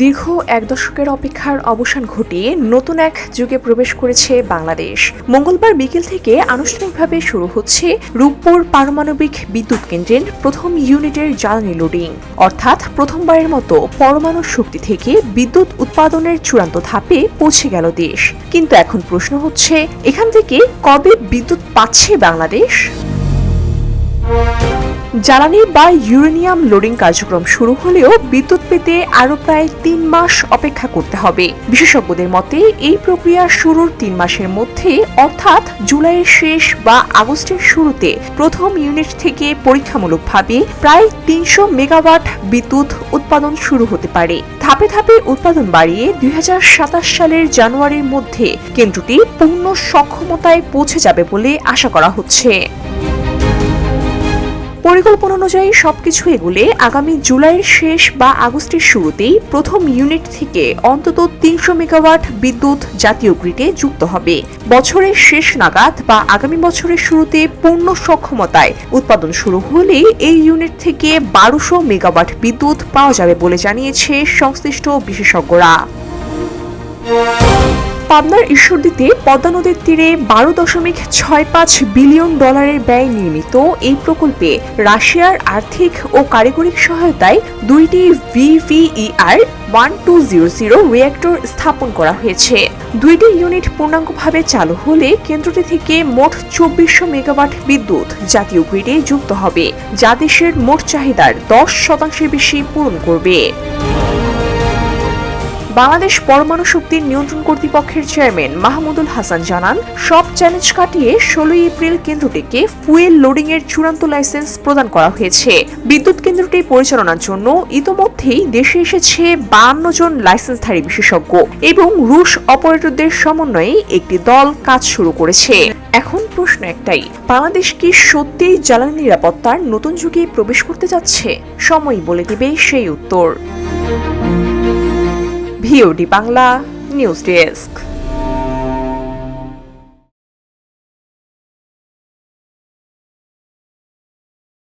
দীর্ঘ এক দশকের অপেক্ষার অবসান ঘটিয়ে নতুন এক যুগে প্রবেশ করেছে বাংলাদেশ। মঙ্গলবার বিকেল থেকে আনুষ্ঠানিকভাবে শুরু হচ্ছে রূপপুর পারমাণবিক বিদ্যুৎ কেন্দ্রের প্রথম ইউনিটের জ্বালানি লোডিং, অর্থাৎ প্রথমবারের মতো পরমাণু শক্তি থেকে বিদ্যুৎ উৎপাদনের চূড়ান্ত ধাপে পৌঁছে গেল দেশ। কিন্তু এখন প্রশ্ন হচ্ছে, এখান থেকে কবে বিদ্যুৎ পাচ্ছে বাংলাদেশ? জ্বালানি বা ইউরেনিয়াম লোডিং কার্যক্রম শুরু হলেও বিদ্যুৎ পেতে আরও প্রায় ৩ মাস অপেক্ষা করতে হবে। বিশেষজ্ঞদের মতে এই প্রক্রিয়া শুরুর ৩ মাসের মধ্যে, অর্থাৎ জুলাইয়ের শেষ বা আগস্টের শুরুতে প্রথম ইউনিট থেকে পরীক্ষামূলকভাবে প্রায় ৩০০ মেগাওয়াট বিদ্যুৎ উৎপাদন শুরু হতে পারে। ধাপে ধাপে উৎপাদন বাড়িয়ে ২০২৭ সালের জানুয়ারির মধ্যে কেন্দ্রটি পূর্ণ সক্ষমতায় পৌঁছে যাবে বলে আশা করা হচ্ছে। পরিকল্পনা অনুযায়ী সবকিছু এগুলে আগামী জুলাইয়ের শেষ বা আগস্টের শুরুতেই প্রথম ইউনিট থেকে অন্তত ৩০০ মেগাওয়াট বিদ্যুৎ জাতীয় গ্রিডে যুক্ত হবে। বছরের শেষ নাগাদ বা আগামী বছরের শুরুতে পূর্ণ সক্ষমতায় উৎপাদন শুরু হলে এই ইউনিট থেকে ১২০০ মেগাওয়াট বিদ্যুৎ পাওয়া যাবে বলে জানিয়েছে সংশ্লিষ্ট বিশেষজ্ঞরা। পাবনার ঈশ্বরদীতে পদ্মা নদীর তীরে ১২.৬৫ বিলিয়ন ডলারের ব্যয়ে নির্মিত এই প্রকল্পে রাশিয়ার আর্থিক ও কারিগরি সহায়তায় ২টি VVER-1200 রিঅ্যাক্টর স্থাপন করা হয়েছে। ২টি ইউনিট পূর্ণাঙ্গভাবে চালু হলে কেন্দ্রটি থেকে মোট ২৪০০ মেগাওয়াট বিদ্যুৎ জাতীয় গ্রিডে যুক্ত হবে, যা দেশের মোট চাহিদার ১০% বেশি পূরণ করবে। বাংলাদেশ পরমাণু শক্তির নিয়ন্ত্রণ কর্তৃপক্ষের চেয়ারম্যান মাহমুদুল হাসান জানান, সব চ্যালেঞ্জ কাটিয়ে ১৬ এপ্রিল কেন্দ্রটিকে ফুয়েল লোডিং এর চূড়ান্ত লাইসেন্স প্রদান করা হয়েছে। বিদ্যুৎ কেন্দ্রটি পরিচালনার জন্য ইতোমধ্যেই দেশে এসেছে ৫২ জন লাইসেন্সধারী বিশেষজ্ঞ এবং রুশ অপারেটরদের সমন্বয়ে একটি দল কাজ শুরু করেছে। এখন প্রশ্ন একটাই, বাংলাদেশ কি সত্যিই জ্বালানি নিরাপত্তার নতুন যুগে প্রবেশ করতে যাচ্ছে? সময়ই বলে দেবে সেই উত্তর। VOD Bangla news desk.